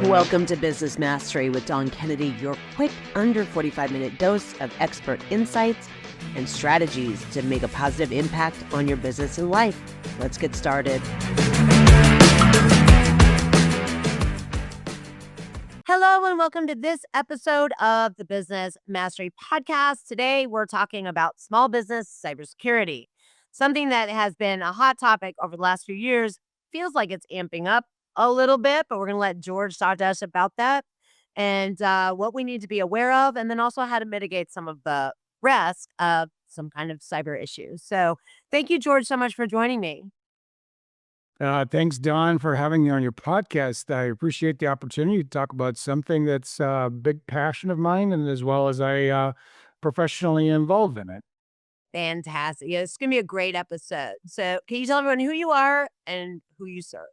Welcome to Business Mastery with Don Kennedy, your quick under 45-minute dose of expert insights and strategies to make a positive impact on your business and life. Let's get started. Hello and welcome to this episode of the Business Mastery Podcast. Today we're talking about small business cybersecurity, something that has been a hot topic over the last few years. Feels like it's amping up a little bit, but we're going to let George talk to us about that and what we need to be aware of, and then also how to mitigate some of the risk of some kind of cyber issues. So thank you, George, so much for joining me. Thanks, Don, for having me on your podcast. I appreciate the opportunity to talk about something that's a big passion of mine, and as well as I professionally involved in it. Fantastic. Yeah, it's going to be a great episode. So can you tell everyone who you are and who you serve?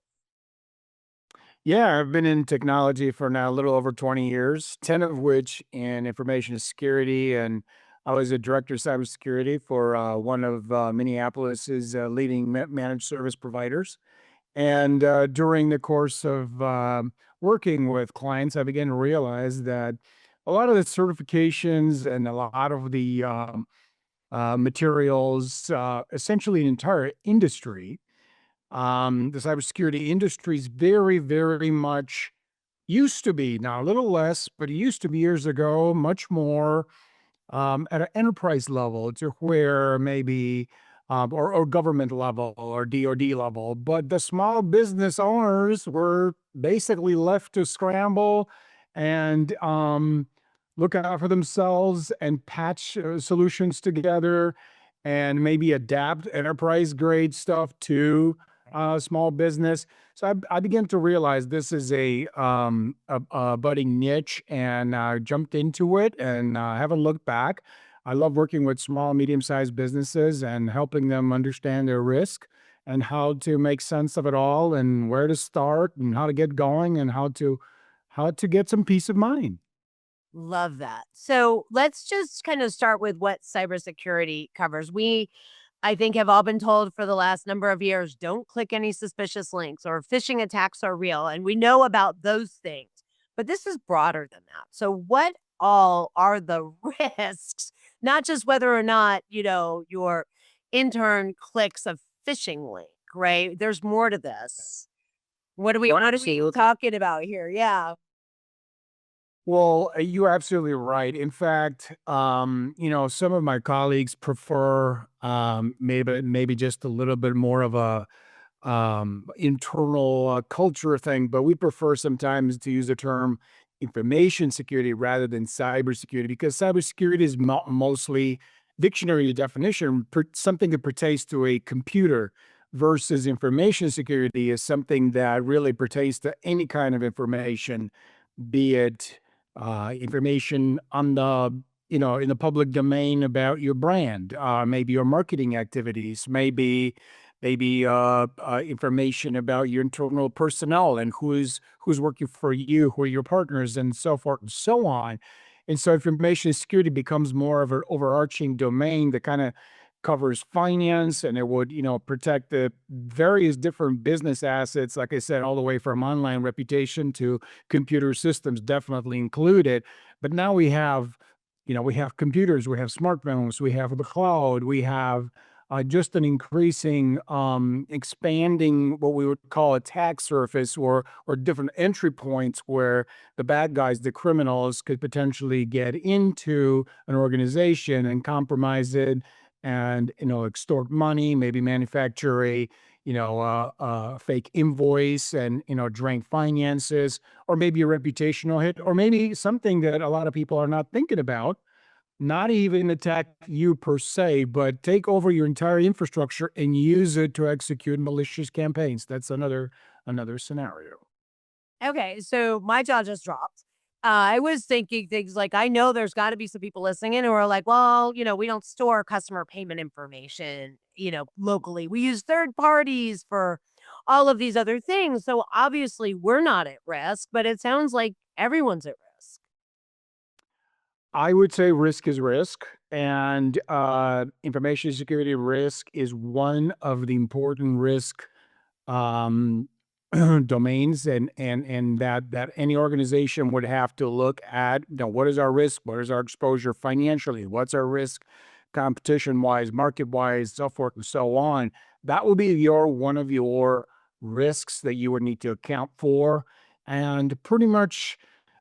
Yeah, I've been in technology for now a little over 20 years, 10 of which in information security. And I was a director of cybersecurity for one of Minneapolis's leading managed service providers. And during the course of working with clients, I began to realize that a lot of the certifications and a lot of the materials, essentially the entire industry, the cybersecurity industry is very, very much used to be now a little less, but it used to be years ago, much more at an enterprise level to where maybe or government level or DoD level, but the small business owners were basically left to scramble and look out for themselves and patch solutions together and maybe adapt enterprise grade stuff to small business. So I began to realize this is a budding niche, and I jumped into it and haven't looked back. I love working with small, medium-sized businesses and helping them understand their risk and how to make sense of it all and where to start and how to get going and how to get some peace of mind. Love that. So let's just kind of start with what cybersecurity covers. I think, have all been told for the last number of years, don't click any suspicious links or phishing attacks are real. And we know about those things, but this is broader than that. So what all are the risks, not just whether or not, your intern clicks a phishing link, right? There's more to this. What are we talking about here? Yeah. Well, you're absolutely right. In fact, some of my colleagues prefer maybe just a little bit more of a internal culture thing, but we prefer sometimes to use the term information security rather than cybersecurity because cybersecurity is mostly dictionary definition, something that pertains to a computer versus information security is something that really pertains to any kind of information, be it information on in the public domain about your brand, maybe your marketing activities, maybe information about your internal personnel and who's working for you, who are your partners, and so forth and so on. And so information security becomes more of an overarching domain that kind of covers finance, and it would protect the various different business assets, like I said, all the way from online reputation to computer systems definitely included. But now we have computers, we have smartphones, we have the cloud, we have just an increasing, expanding what we would call attack surface or different entry points where the bad guys, the criminals, could potentially get into an organization and compromise it and extort money, maybe manufacture a fake invoice and drain finances, or maybe a reputational hit, or maybe something that a lot of people are not thinking about, not even attack you per se, but take over your entire infrastructure and use it to execute malicious campaigns. That's another scenario. Okay, so my jaw just dropped. I was thinking things like, I know there's got to be some people listening in who are like, well, we don't store customer payment information, locally. We use third parties for all of these other things. So obviously we're not at risk, but it sounds like everyone's at risk. I would say risk is risk, and information security risk is one of the important risk um, domains, and that any organization would have to look at, what is our risk, what is our exposure financially, what's our risk competition wise, market wise, so forth and so on. That will be your one of your risks that you would need to account for. And pretty much,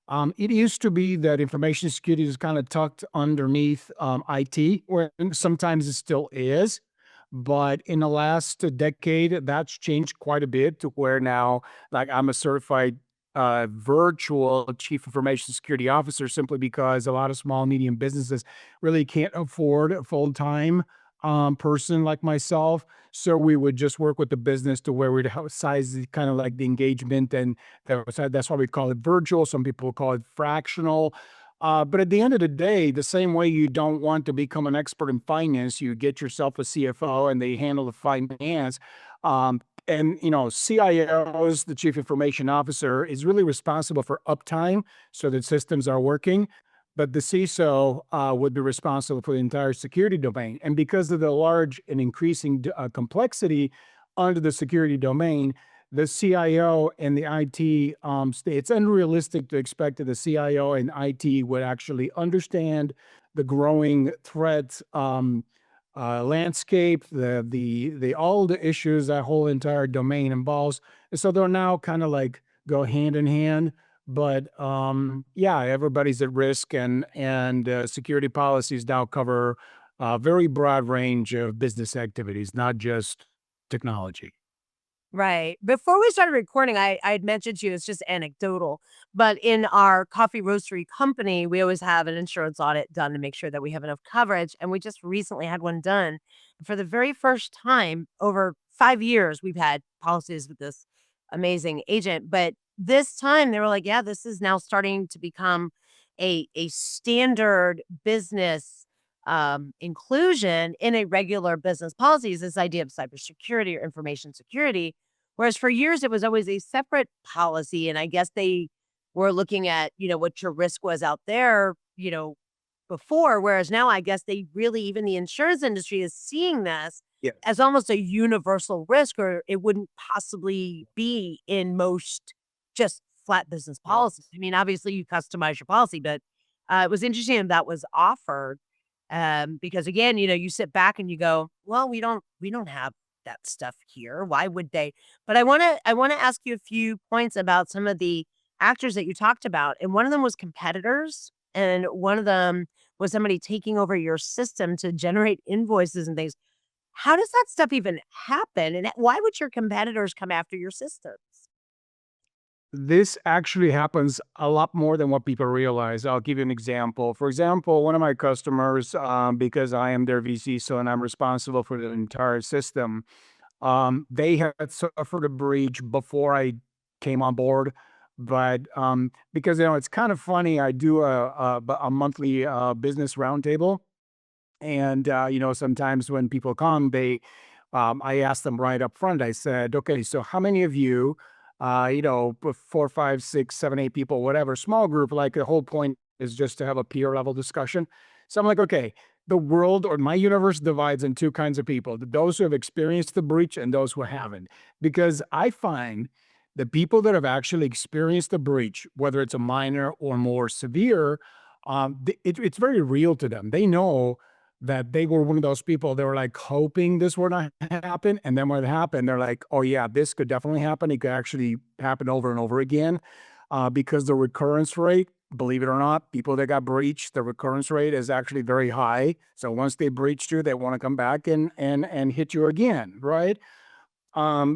it used to be that information security is kind of tucked underneath IT, where sometimes it still is. But in the last decade, that's changed quite a bit to where now, like, I'm a certified virtual chief information security officer simply because a lot of small, medium businesses really can't afford a full time person like myself. So we would just work with the business to where we'd help size kind of like the engagement, and that's why we call it virtual. Some people call it fractional. But at the end of the day, the same way you don't want to become an expert in finance, you get yourself a CFO and they handle the finance. And CIOs, the chief information officer, is really responsible for uptime so that systems are working. But the CISO would be responsible for the entire security domain. And because of the large and increasing complexity under the security domain, the CIO and the IT, it's unrealistic to expect that the CIO and IT would actually understand the growing threat landscape, the all the issues that whole entire domain involves. And so they're now kind of like go hand in hand. But yeah, everybody's at risk, and security policies now cover a very broad range of business activities, not just technology. Right. Before we started recording, I had mentioned to you, it's just anecdotal, but in our coffee roastery company, we always have an insurance audit done to make sure that we have enough coverage. And we just recently had one done. For the very first time over 5 years, we've had policies with this amazing agent. But this time they were like, yeah, this is now starting to become a standard business inclusion in a regular business policy is this idea of cybersecurity or information security. Whereas for years, it was always a separate policy. And I guess they were looking at, what your risk was out there, before. Whereas now, I guess they really, even the insurance industry is seeing this Yeah. as almost a universal risk, or it wouldn't possibly be in most just flat business policies. I mean, obviously, you customize your policy, but it was interesting that was offered because again, you sit back and you go, well, we don't have that stuff here. Why would they? But I want to ask you a few points about some of the actors that you talked about. And one of them was competitors, and one of them was somebody taking over your system to generate invoices and things. How does that stuff even happen? And why would your competitors come after your systems? This actually happens a lot more than what people realize. I'll give you an example. For example, one of my customers, because I am their VC, so and I'm responsible for the entire system, they had suffered a breach before I came on board. But because it's kind of funny, I do a monthly business roundtable, and sometimes when people come, I asked them right up front. I said, "Okay, so how many of you, four, five, six, seven, eight people, whatever, small group? Like the whole point is just to have a peer level discussion." So I'm like, "Okay, the world or my universe divides in two kinds of people: those who have experienced the breach and those who haven't." Because I find the people that have actually experienced the breach, whether it's a minor or more severe, it's very real to them. They know that they were one of those people, they were, like, hoping this would not happen, and then when it happened, they're like, "Oh, yeah, this could definitely happen. It could actually happen over and over again," because the recurrence rate, believe it or not, people that got breached, the recurrence rate is actually very high. So once they breached you, they wanna come back and hit you again, right?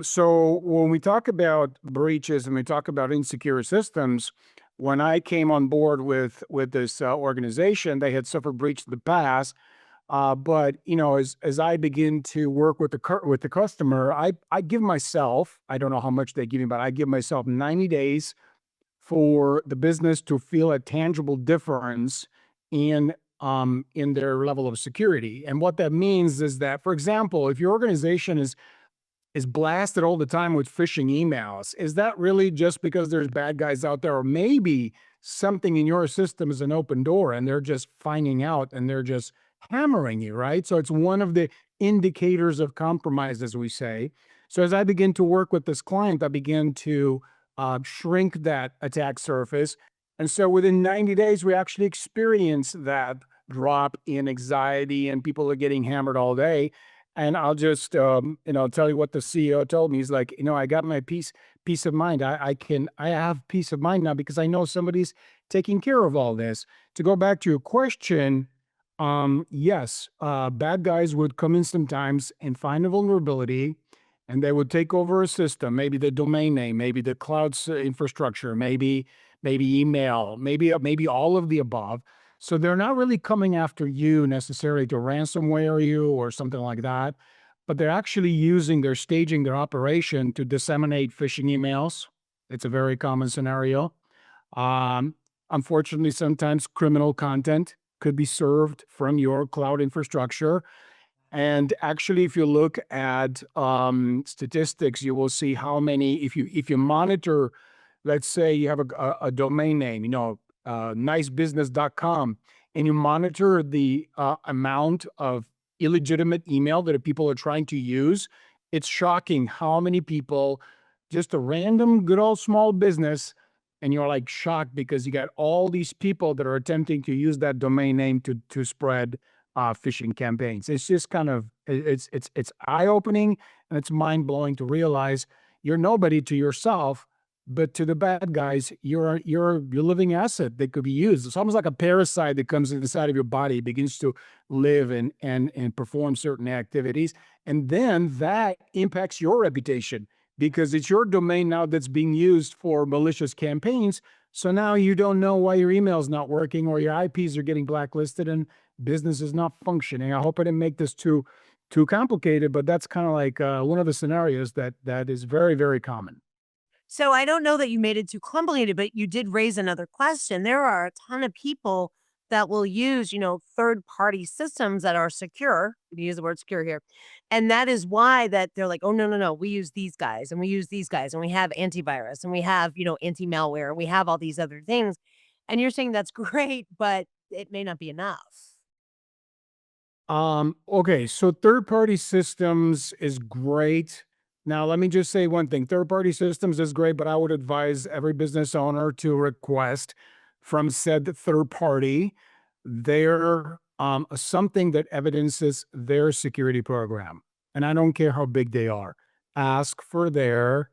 So when we talk about breaches and we talk about insecure systems, when I came on board with this organization, they had suffered breach in the past, but as I begin to work with with the customer, I give myself, I don't know how much they give me, but I give myself 90 days for the business to feel a tangible difference in their level of security. And what that means is that, for example, if your organization is blasted all the time with phishing emails, is that really just because there's bad guys out there, or maybe something in your system is an open door and they're just finding out and they're just hammering you, right? So it's one of the indicators of compromise, as we say. So as I begin to work with this client, I began to shrink that attack surface. And so within 90 days, we actually experienced that drop in anxiety, and people are getting hammered all day. And I'll just, tell you what the CEO told me. He's like, I got my peace of mind. I have peace of mind now because I know somebody's taking care of all this. To go back to your question, yes, bad guys would come in sometimes and find a vulnerability, and they would take over a system, maybe the domain name, maybe the cloud infrastructure, maybe email, maybe all of the above. So they're not really coming after you necessarily to ransomware you or something like that, but they're staging their operation to disseminate phishing emails. It's a very common scenario. Um, Unfortunately, sometimes criminal content could be served from your cloud infrastructure. And actually, if you look at statistics, you will see how many. If you monitor, let's say you have a domain name, nicebusiness.com, and you monitor the amount of illegitimate email that people are trying to use, it's shocking how many people, just a random good old small business, and you're like shocked because you got all these people that are attempting to use that domain name to spread phishing campaigns. It's just kind of it's eye opening, and it's mind blowing to realize you're nobody to yourself, but to the bad guys, you're a living asset that could be used. It's almost like a parasite that comes inside of your body, begins to live and perform certain activities, and then that impacts your reputation because it's your domain now that's being used for malicious campaigns. So now you don't know why your email is not working or your IPs are getting blacklisted and business is not functioning. I hope I didn't make this too complicated, but that's kind of like one of the scenarios that is very, very common. So I don't know that you made it too complicated, but you did raise another question. There are a ton of people that will use, third party systems that are secure. We use the word secure here. And that is why that they're like, oh no, no, no, we use these guys and we use these guys and we have antivirus and we have, anti-malware and we have all these other things. And you're saying that's great, but it may not be enough. Okay, so third-party systems is great. Now, let me just say one thing. Third-party systems is great, but I would advise every business owner to request from said third party their something that evidences their security program. And I don't care how big they are. Ask for their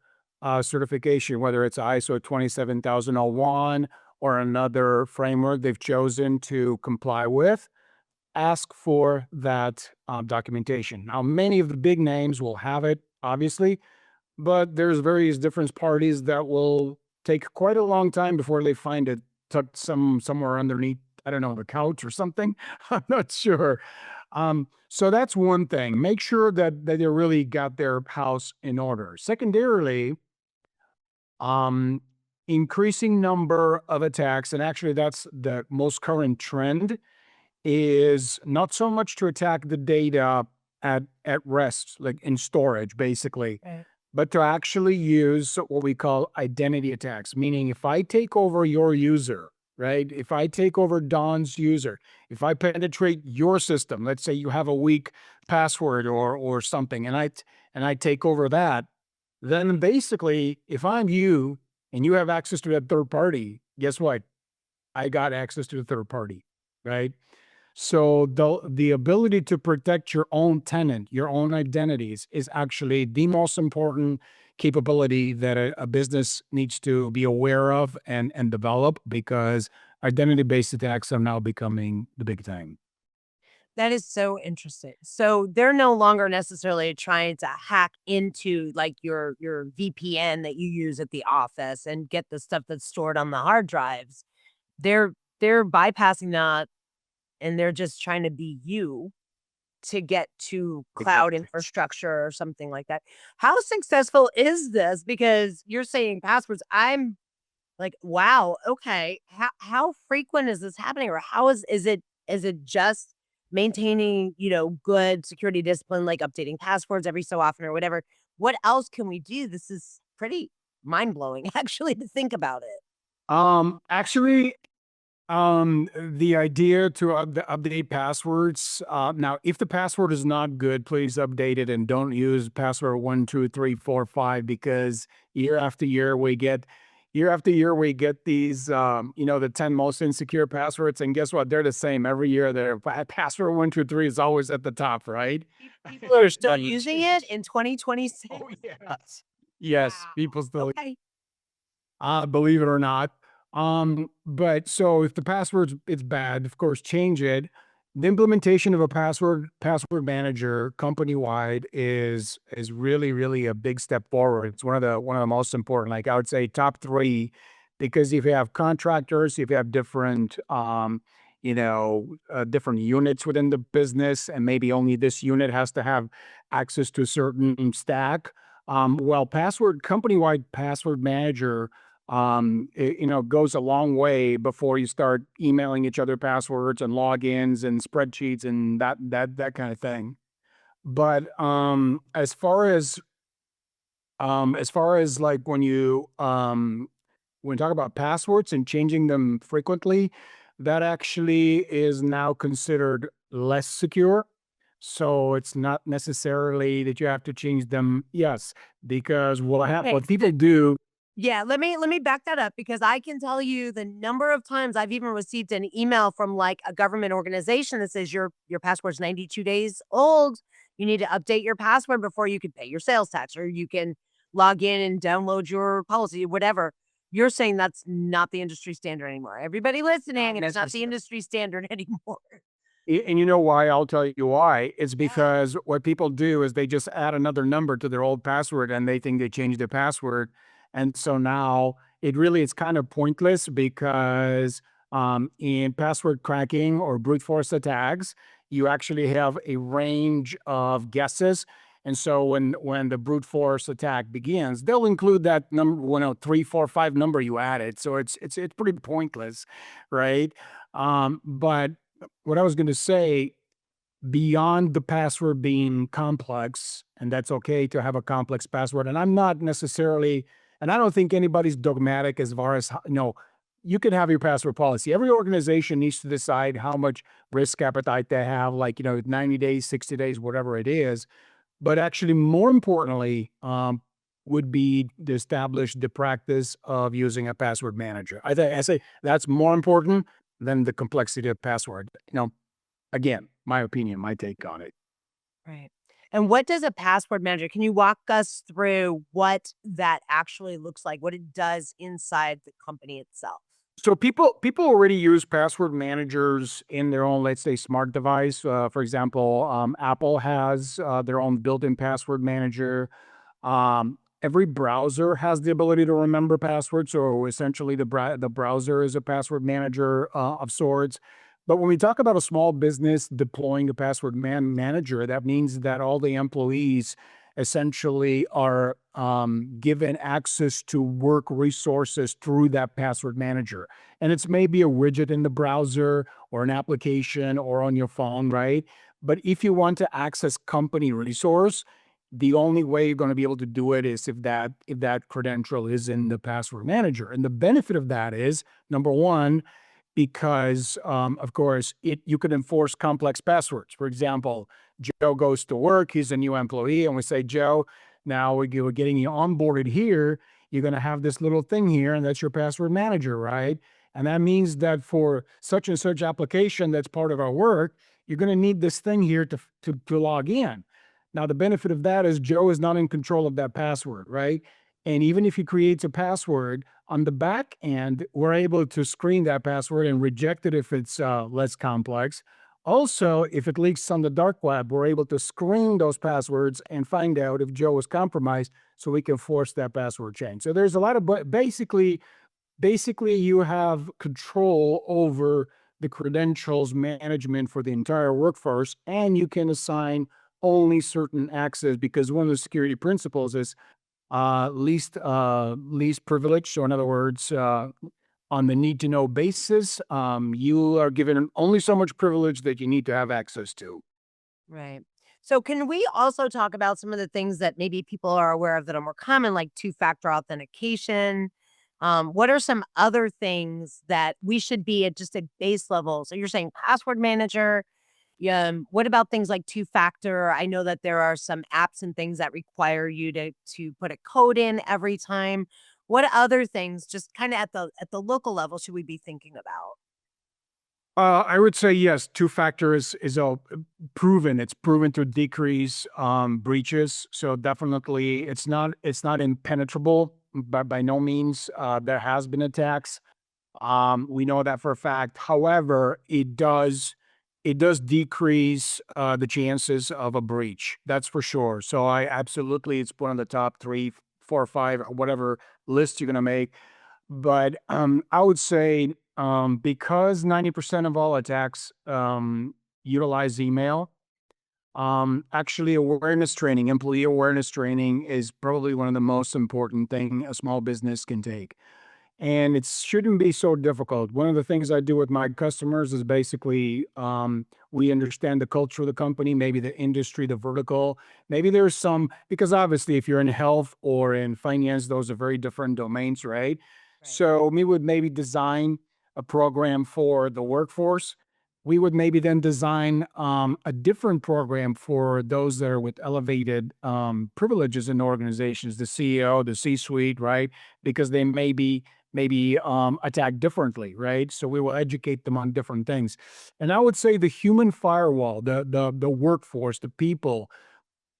certification, whether it's ISO 27001 or another framework they've chosen to comply with. Ask for that documentation. Now, many of the big names will have it, obviously, but there's various different parties that will take quite a long time before they find it tucked somewhere underneath, I don't know, the couch or something. I'm not sure. So that's one thing. Make sure that they really got their house in order. Secondarily, um, increasing number of attacks, and actually that's the most current trend is not so much to attack the data at rest, like in storage, basically, Right. but to actually use what we call identity attacks. Meaning, if I take over your user, right? If I take over Don's user, if I penetrate your system, let's say you have a weak password or something, and I take over that, then basically, if I'm you and you have access to that third party, guess what? I got access to the third party, right? So the ability to protect your own tenant, your own identities is actually the most important capability that a business needs to be aware of and develop because identity-based attacks are now becoming the big thing. That is so interesting. So they're no longer necessarily trying to hack into like your VPN that you use at the office and get the stuff that's stored on the hard drives. They're they're bypassing that and they're just trying to be you to get to cloud Exactly. infrastructure or something like that. How successful is this? Because you're saying passwords. I'm like, wow, okay. How frequent is this happening? Or how is it just maintaining, good security discipline, like updating passwords every so often or whatever? What else can we do? This is pretty mind blowing, actually, to think about it. Actually, The idea to update passwords. Now, if the password is not good, please update it and don't use password 1, 2, 3, 4, 5 because year after year we get these, the 10 most insecure passwords, and guess what? They're the same every year. Their password 1, 2, 3 is always at the top, right? People are still Doesn't using it change. in 2026? Oh yes, yes, Wow. people still Okay. believe it or not. But so if the password's it's bad, of course, change it. The implementation of a password manager company wide is really, really a big step forward. It's one of the most important. Like I would say top three, because if you have contractors, if you have different different units within the business, and maybe only this unit has to have access to a certain stack. Well, password company wide password manager goes a long way before you start emailing each other passwords and logins and spreadsheets and that kind of thing. But as far as like when you talk about passwords and changing them frequently, that actually is now considered less secure. So it's not necessarily that you have to change them. Yes, because Okay. what people do. Yeah, let me back that up because I can tell you the number of times I've even received an email from like a government organization that says your password's 92 days old. You need to update your password before you can pay your sales tax or you can log in and download your policy, whatever. You're saying that's not the industry standard anymore. Everybody listening, it's not the industry standard anymore. And you know why? I'll tell you why. It's Yeah. because what people do is they just add another number to their old password and they think they changed their password. And so now it's kind of pointless because in password cracking or brute force attacks, you actually have a range of guesses. And so when the brute force attack begins, they'll include that number, 3, 4, 5 number you added. So it's pretty pointless, right? But what I was going to say, beyond the password being complex, and that's okay to have a complex password. And I'm not necessarily, and I don't think anybody's dogmatic as far as, you can have your password policy. Every organization needs to decide how much risk appetite they have, like, 90 days, 60 days, whatever it is. But actually, more importantly, would be to establish the practice of using a password manager. I say that's more important than the complexity of password. Again, my opinion, my take on it. Right. And what does a password manager? Can you walk us through what that actually looks like, what it does inside the company itself? So people already use password managers in their own, let's say, smart device. For example, Apple has their own built-in password manager. Every browser has the ability to remember passwords, so essentially the browser is a password manager of sorts. But when we talk about a small business deploying a password manager, that means that all the employees essentially are given access to work resources through that password manager. And it's maybe a widget in the browser or an application or on your phone, right? But if you want to access company resource, the only way you're going to be able to do it is if that credential is in the password manager. And the benefit of that is, number one, because of course you can enforce complex passwords. For example, Joe goes to work, he's a new employee, and we say, Joe, now we're getting you onboarded here. You're going to have this little thing here, and that's your password manager, right? And that means that for such and such application that's part of our work, you're going to need this thing here to log in. Now, the benefit of that is Joe is not in control of that password, right? And even if he creates a password on the back end, we're able to screen that password and reject it if it's less complex. Also, if it leaks on the dark web, we're able to screen those passwords and find out if Joe was compromised so we can force that password change. So there's a lot of, but basically you have control over the credentials management for the entire workforce, and you can assign only certain access because one of the security principles is least privilege. So in other words, on the need to know basis, you are given only so much privilege that you need to have access to. Right. So, can we also talk about some of the things that maybe people are aware of that are more common, like two factor authentication? What are some other things that we should be at just a base level? So you're saying password manager. What about things like two-factor? I know that there are some apps and things that require you to put a code in every time. What other things, just kind of at the local level, should we be thinking about? I would say yes. Two-factor is proven. It's proven to decrease breaches. So definitely, it's not impenetrable. By no means. There has been attacks. We know that for a fact. However, it does decrease the chances of a breach. That's for sure. So I absolutely, it's one of the top three, four, five, whatever list you're gonna make. But I would say because 90% of all attacks utilize email, actually awareness training, employee awareness training is probably one of the most important thing a small business can take. And it shouldn't be so difficult. One of the things I do with my customers is basically we understand the culture of the company, maybe the industry, the vertical. Maybe there's some, because obviously, if you're in health or in finance, those are very different domains, right? Right. So we would maybe design a program for the workforce. We would maybe then design a different program for those that are with elevated privileges in organizations, the CEO, the C suite, right? Because they may be maybe attacked differently, right? So we will educate them on different things. And I would say the human firewall, the workforce, the people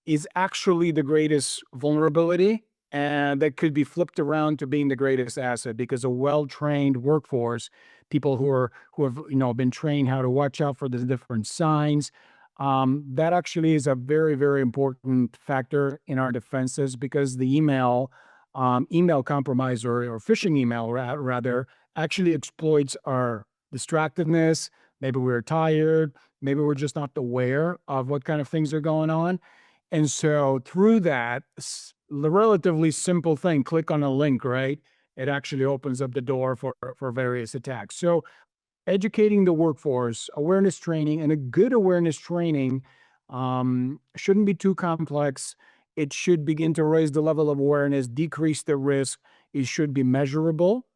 is actually the greatest vulnerability, and that could be flipped around to being the greatest asset because a well-trained workforce, people who have been trained how to watch out for the different signs, that actually is a very, very important factor in our defenses because the email compromise or phishing email rather actually exploits our distractedness. Maybe we're tired, maybe we're just not aware of what kind of things are going on, and so through that relatively simple thing, click on a link, right? It actually opens up the door for various attacks. So educating the workforce, awareness training, and a good awareness training shouldn't be too complex. It should begin to raise the level of awareness, decrease the risk. It should be measurable.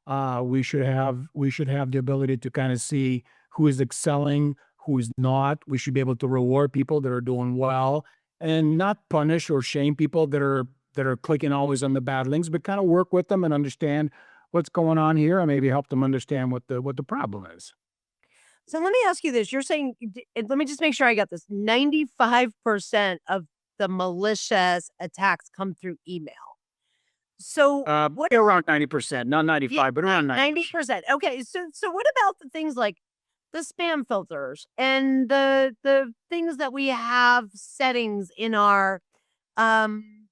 We should have the ability to kind of see who is excelling, who is not. We should be able to reward people that are doing well, and not punish or shame people that are clicking always on the bad links, but kind of work with them and understand what's going on here, and maybe help them understand what the problem is. So let me ask you this. You're saying, let me just make sure I got this. 95% of the malicious attacks come through email. So what? Around 90%, not Yeah, 95, but around 90%. 90%. Okay. So what about the things like the spam filters and the things that we have settings in our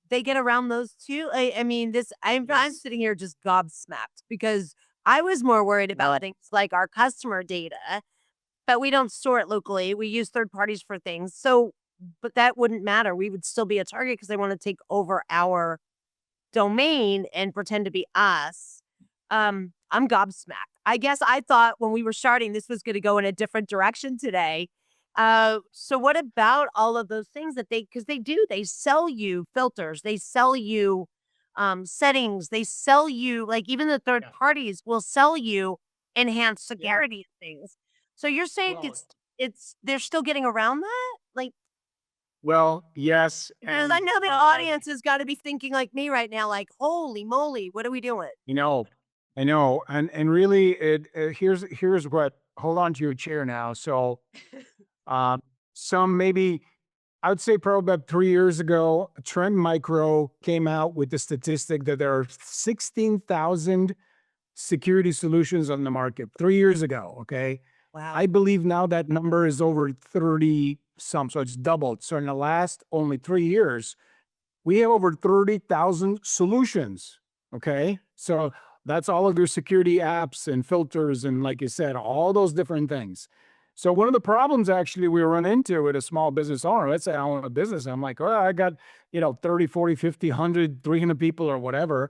they get around those too? I mean, this I'm Yes. sitting here just gobsmacked because I was more worried about things like our customer data, but we don't store it locally. We use third parties for things. So, but that wouldn't matter. We would still be a target because they want to take over our domain and pretend to be us. I'm gobsmacked. I guess I thought when we were starting, this was going to go in a different direction today. So what about all of those things that because they sell you filters, they sell you settings, they sell you, like, even the third parties will sell you enhanced Yeah. security things. So you're saying Well, it's they're still getting around that? Like, well, yes, because I and know the audience has got to be thinking like me right now, like, holy moly, what are we doing? you know, I know, and really, here's what. Hold on to your chair now. So, um, some maybe I would say probably about 3 years ago, Trend Micro came out with the statistic that there are 16,000 security solutions on the market 3 years ago. Okay. Wow. I believe now that number is over 30 some. So it's doubled. So in the last only 3 years, we have over 30,000 solutions. Okay. So that's all of your security apps and filters. And like you said, all those different things. So one of the problems actually we run into with a small business owner, let's say I own a business. I'm like, oh, I got, 30, 40, 50, 100, 300 people or whatever.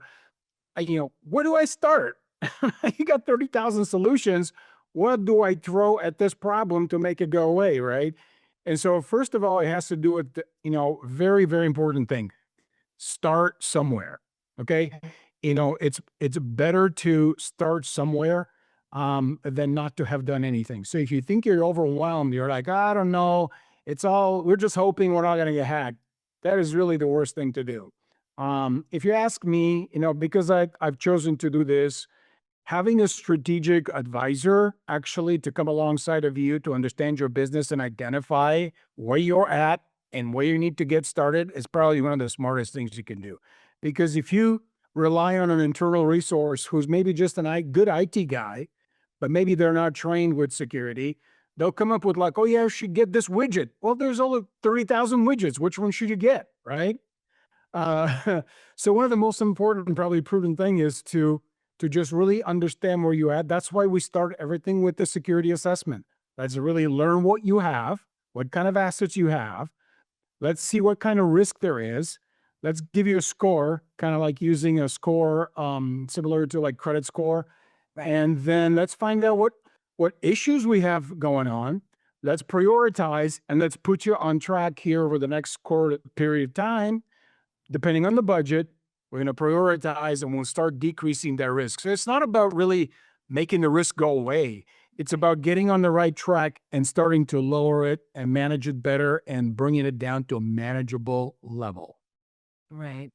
Where do I start? You got 30,000 solutions. What do I throw at this problem to make it go away? Right. And so, first of all, it has to do with, very, very important thing. Start somewhere. Okay. it's better to start somewhere than not to have done anything. So if you think you're overwhelmed, you're like, I don't know, we're just hoping we're not going to get hacked. That is really the worst thing to do. If you ask me, because I've chosen to do this, having a strategic advisor actually to come alongside of you to understand your business and identify where you're at and where you need to get started is probably one of the smartest things you can do. Because if you rely on an internal resource who's maybe just good IT guy, but maybe they're not trained with security, they'll come up with like, oh yeah, you should get this widget. Well, there's only 30,000 widgets. Which one should you get? Right? So one of the most important and probably prudent thing is to just really understand where you at. That's why we start everything with the security assessment. Let's really learn what you have, what kind of assets you have. Let's see what kind of risk there is. Let's give you a score, kind of like using a score similar to like credit score. Right. And then let's find out what issues we have going on. Let's prioritize and let's put you on track here over the next quarter period of time. Depending on the budget, we're going to prioritize and we'll start decreasing that risk. So it's not about really making the risk go away. It's about getting on the right track and starting to lower it and manage it better and bringing it down to a manageable level. Right.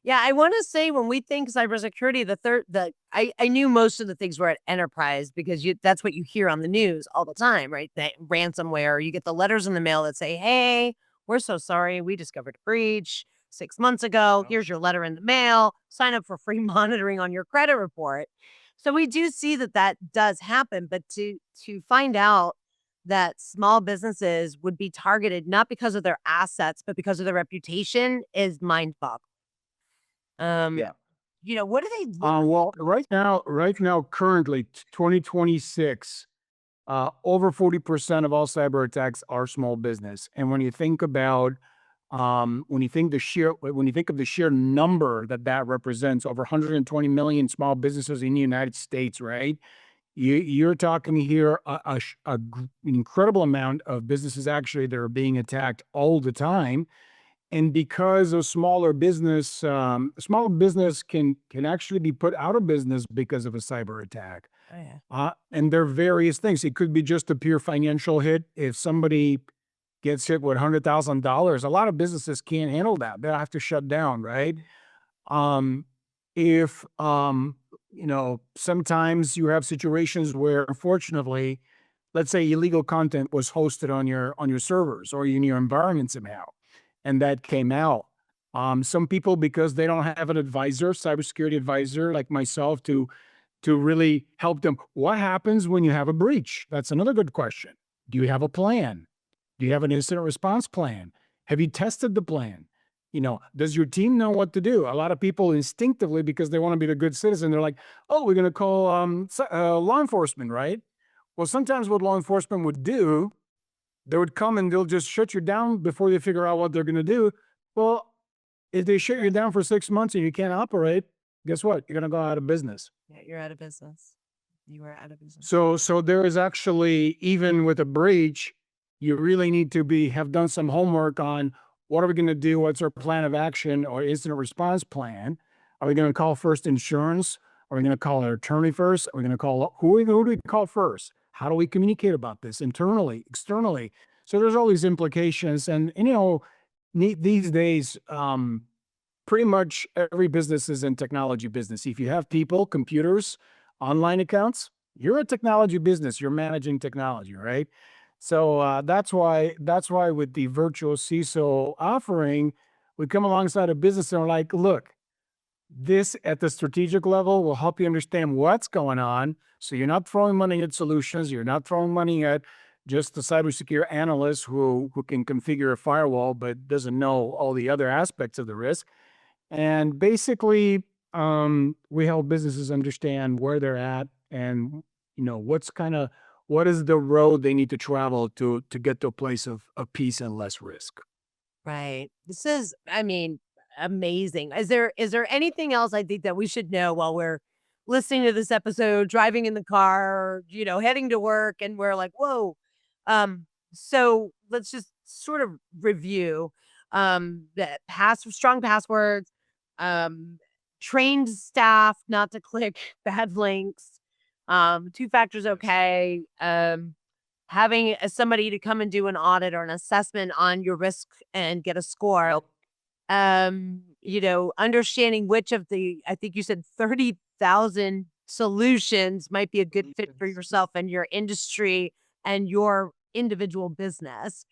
Yeah, I want to say when we think cybersecurity, I knew most of the things were at enterprise because that's what you hear on the news all the time, right? That ransomware, you get the letters in the mail that say, "Hey, we're so sorry, we discovered a breach 6 months ago. Yep. Here's your letter in the mail. Sign up for free monitoring on your credit report." So we do see that that does happen, but to find out that small businesses would be targeted not because of their assets, but because of their reputation is mind-boggling. Um, Yeah. what do they look Well, right now, currently, 2026, over 40% of all cyber attacks are small business. And when you think of the sheer number that represents, over 120 million small businesses in the United States, right? You're talking here an incredible amount of businesses actually that are being attacked all the time. And because of small business can actually be put out of business because of a cyber attack. Oh, yeah. And there are various things. It could be just a pure financial hit. If somebody gets hit with $100,000, a lot of businesses can't handle that. They have to shut down, right? Um, if sometimes you have situations where, unfortunately, let's say illegal content was hosted on your servers or in your environment somehow, and that came out. Some people, because they don't have an advisor, cybersecurity advisor like myself, to really help them. What happens when you have a breach? That's another good question. Do you have a plan? Do you have an incident response plan? Have you tested the plan? Does your team know what to do? A lot of people instinctively, because they want to be the good citizen, they're like, oh, we're going to call law enforcement, right? Well, sometimes what law enforcement would do, they would come and they'll just shut you down before they figure out what they're going to do. Well, if they shut you down for 6 months and you can't operate, guess what? You're going to go out of business. Yeah, you're out of business. You are out of business. So there is actually, even with a breach, you really need to have done some homework on what are we going to do? What's our plan of action or incident response plan? Are we going to call first insurance? Are we going to call our attorney first? Are we going to call who do we call first? How do we communicate about this internally, externally? So there's all these implications, and these days, pretty much every business is in technology business. If you have people, computers, online accounts, you're a technology business. You're managing technology, right? So that's why with the virtual CISO offering, we come alongside a business and we're like, look, this at the strategic level will help you understand what's going on. So you're not throwing money at solutions. You're not throwing money at just the cybersecurity analyst who can configure a firewall but doesn't know all the other aspects of the risk. And basically, we help businesses understand where they're at and what is the road they need to travel to get to a place of peace and less risk. Right. This is, I mean, amazing. Is there anything else I think that we should know while we're listening to this episode, driving in the car, heading to work, and we're like, whoa. So let's just sort of review the strong passwords, um, trained staff not to click bad links. Two factors Yes. okay. Having somebody to come and do an audit or an assessment on your risk and get a score. Understanding which of the, I think you said 30,000 solutions might be a good fit for Yes. yourself and your industry and your individual business.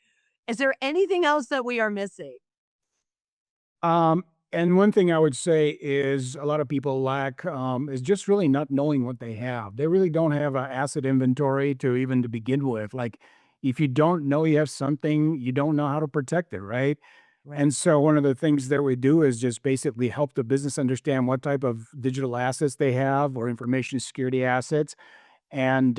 Is there anything else that we are missing? Um, and one thing I would say is a lot of people lack is just really not knowing what they have. They really don't have an asset inventory to begin with. Like, if you don't know you have something, you don't know how to protect it, right? Right. And so one of the things that we do is just basically help the business understand what type of digital assets they have or information security assets, and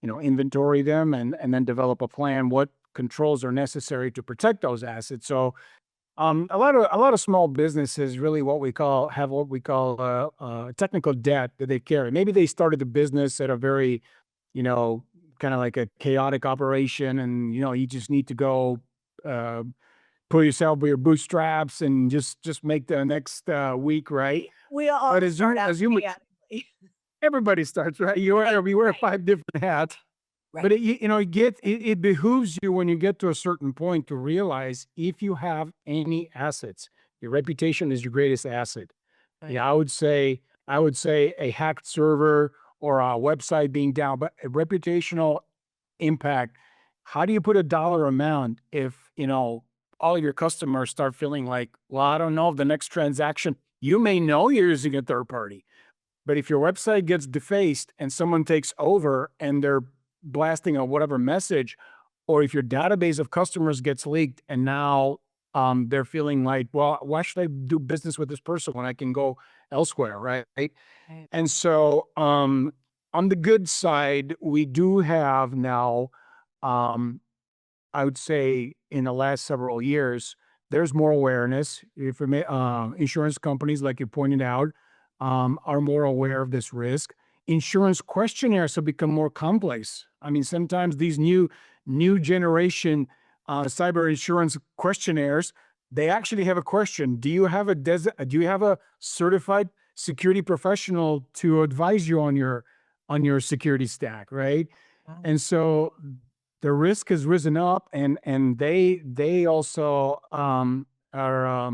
inventory them, and then develop a plan what controls are necessary to protect those assets. So a lot of small businesses really what we call technical debt that they carry. Maybe they started the business at a very, you know, kind of like a chaotic operation, and you just need to go uh, pull yourself by your bootstraps and just make the next week, right? We all But start out chaotically. everybody starts, right? Right, You wear right, five different hats. But right. it behooves you when you get to a certain point to realize if you have any assets, your reputation is your greatest asset. Right. Yeah, I would say a hacked server or a website being down, but a reputational impact. How do you put a dollar amount if all of your customers start feeling like, well, I don't know if the next transaction, you may know you're using a third party, but if your website gets defaced and someone takes over and they're blasting a whatever message, or if your database of customers gets leaked and now they're feeling like, well, why should I do business with this person when I can go elsewhere, right? Right. And so, on the good side, we do have now, um, I would say in the last several years, there's more awareness. Insurance companies, like you pointed out, are more aware of this risk. Insurance questionnaires have become more complex. I mean, sometimes these new generation cyber insurance questionnaires, they actually have a question: Do you have a certified security professional to advise you on your security stack, right? Wow. And so the risk has risen up, and they also are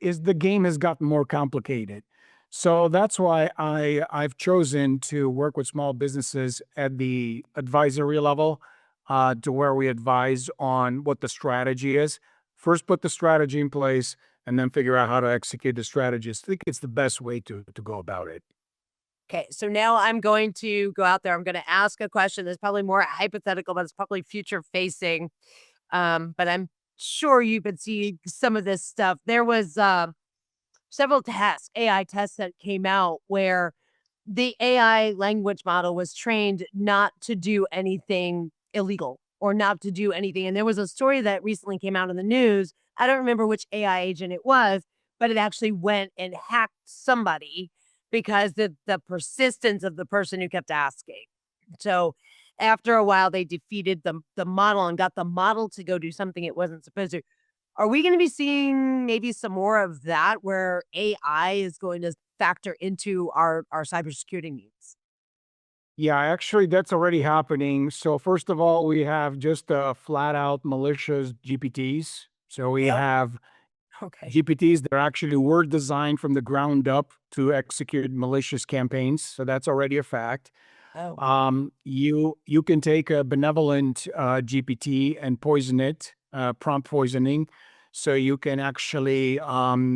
is the game has gotten more complicated. So that's why I've chosen to work with small businesses at the advisory level, to where we advise on what the strategy is. First, put the strategy in place, and then figure out how to execute the strategies. I think it's the best way to go about it. Okay, so now I'm going to go out there. I'm going to ask a question that's probably more hypothetical, but it's probably future facing. But I'm sure you could see some of this stuff. There was several tests, AI tests that came out where the AI language model was trained not to do anything illegal or not to do anything. And there was a story that recently came out in the news. I don't remember which AI agent it was, but it actually went and hacked somebody because the persistence of the person who kept asking. So after a while, they defeated the model and got the model to go do something it wasn't supposed to. Are we gonna be seeing maybe some more of that where AI is going to factor into our cybersecurity needs? Yeah, actually, that's already happening. So first of all, we have just flat out malicious GPTs. So we Yep. have Okay. GPTs that actually were designed from the ground up to execute malicious campaigns. So that's already a fact. Oh, wow. You can take a benevolent GPT and poison it, prompt poisoning. So you can actually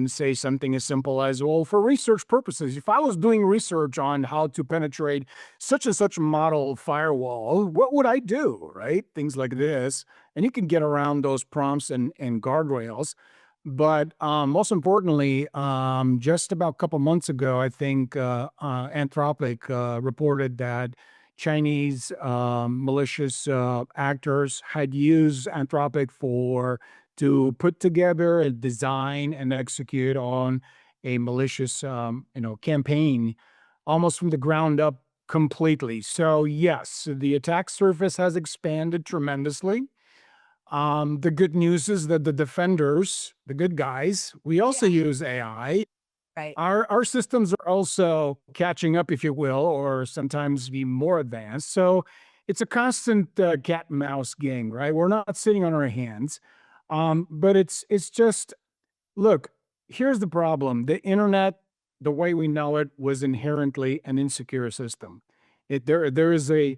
say something as simple as, "Well, for research purposes, if I was doing research on how to penetrate such and such model firewall, what would I do?" Right? Things like this, and you can get around those prompts and guardrails. But most importantly, just about a couple months ago, I think Anthropic reported that Chinese malicious actors had used Anthropic to put together and design and execute on a malicious campaign, almost from the ground up completely. So yes, the attack surface has expanded tremendously. The good news is that the defenders, the good guys, we also Yeah. use AI. Right. Our systems are also catching up, if you will, or sometimes be more advanced. So it's a constant cat and mouse game, right? We're not sitting on our hands, but it's just look. Here's the problem: the internet, the way we know it, was inherently an insecure system. There is a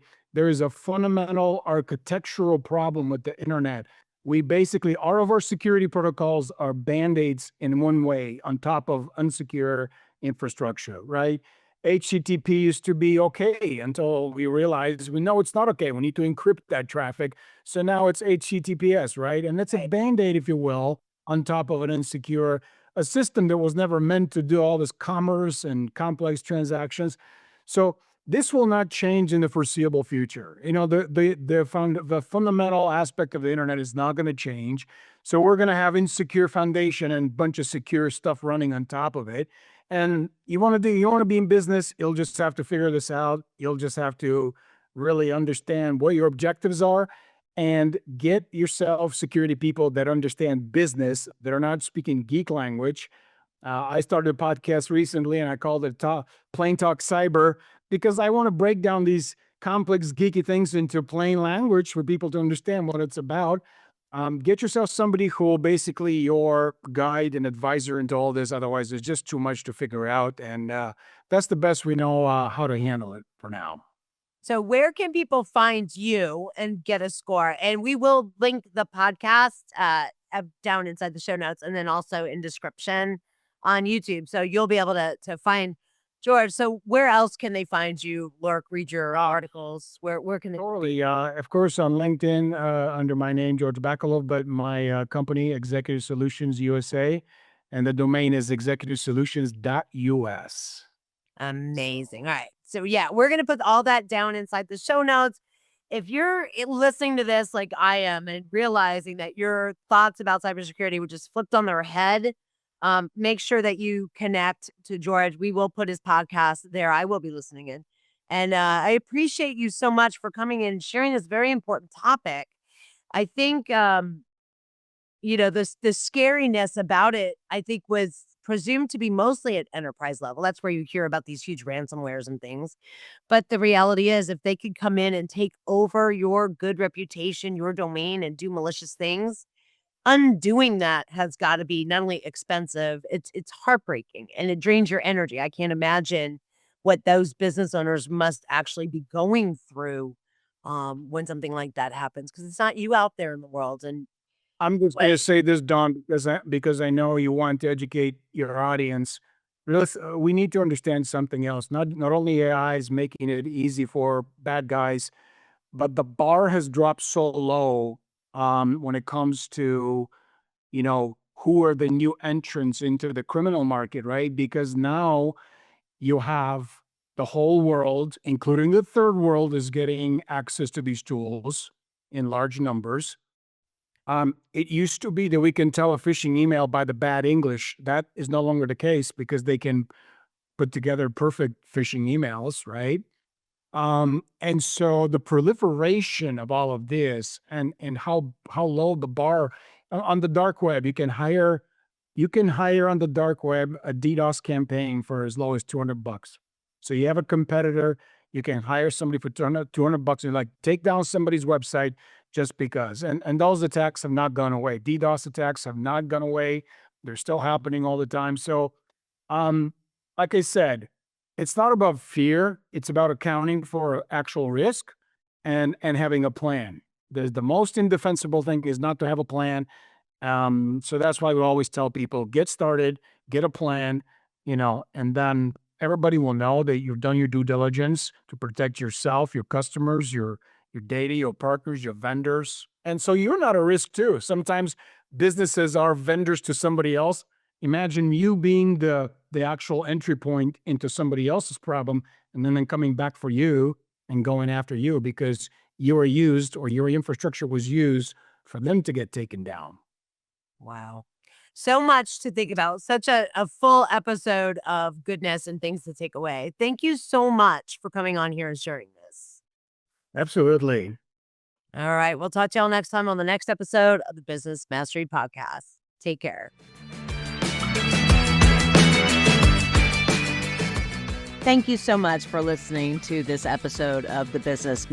fundamental architectural problem with the internet. We basically all of our security protocols are band-aids in one way on top of unsecure infrastructure, right? HTTP used to be okay until we realized we know it's not okay. We need to encrypt that traffic. So now it's HTTPS, right? And that's a Right. band-aid, if you will, on top of an insecure a system that was never meant to do all this commerce and complex transactions. So this will not change in the foreseeable future. The fundamental aspect of the internet is not going to change. So we're going to have insecure foundation and a bunch of secure stuff running on top of it. And you want to be in business, you'll just have to figure this out. You'll just have to really understand what your objectives are and get yourself security people that understand business, that are not speaking geek language. I started a podcast recently and I called it Plain Talk Cyber because I want to break down these complex, geeky things into plain language for people to understand what it's about. Get yourself somebody who will basically your guide and advisor into all this. Otherwise, there's just too much to figure out. And that's the best we know how to handle it for now. So where can people find you and get a score? And we will link the podcast down inside the show notes and then also in description on YouTube. So you'll be able to find George. So where else can they find you, Lurk, read your articles? Where can they? Totally. Of course, on LinkedIn under my name, George Bakalov, but my company, Executive Solutions USA, and the domain is executivesolutions.us. Amazing. All right. So yeah, we're going to put all that down inside the show notes. If you're listening to this like I am and realizing that your thoughts about cybersecurity were just flipped on their head, make sure that you connect to George. We will put his podcast there. I will be listening in. And I appreciate you so much for coming in and sharing this very important topic. I think the scariness about it, I think, was presumed to be mostly at enterprise level. That's where you hear about these huge ransomwares and things. But the reality is, if they could come in and take over your good reputation, your domain, and do malicious things, undoing that has got to be not only expensive, it's heartbreaking and it drains your energy. I can't imagine what those business owners must actually be going through when something like that happens because it's not you out there in the world. And I'm just going to say this, Don, because I know you want to educate your audience. We need to understand something else. Not only AI is making it easy for bad guys, but the bar has dropped so low when it comes to who are the new entrants into the criminal market, right? Because now you have the whole world, including the third world, is getting access to these tools in large numbers. It used to be that we can tell a phishing email by the bad English. That is no longer the case because they can put together perfect phishing emails, right? And so the proliferation of all of this and how low the bar on the dark web, you can hire on the dark web a DDoS campaign for as low as $200. So you have a competitor, you can hire somebody for $200 and like take down somebody's website just because. And those attacks have not gone away. DDoS attacks have not gone away. They're still happening all the time. So like I said, it's not about fear. It's about accounting for actual risk and having a plan. The most indefensible thing is not to have a plan. So that's why we always tell people, get started, get a plan, and then everybody will know that you've done your due diligence to protect yourself, your customers, your data, your partners, your vendors. And so you're not a risk too. Sometimes businesses are vendors to somebody else. Imagine you being the actual entry point into somebody else's problem and then coming back for you and going after you because you were used or your infrastructure was used for them to get taken down. wow. So much to think about. Such a full episode of goodness and things to take away. Thank you so much for coming on here and sharing this. Absolutely. All right. We'll talk to y'all next time on the next episode of the Business Mastery Podcast. Take care. Thank you so much for listening to this episode of the Business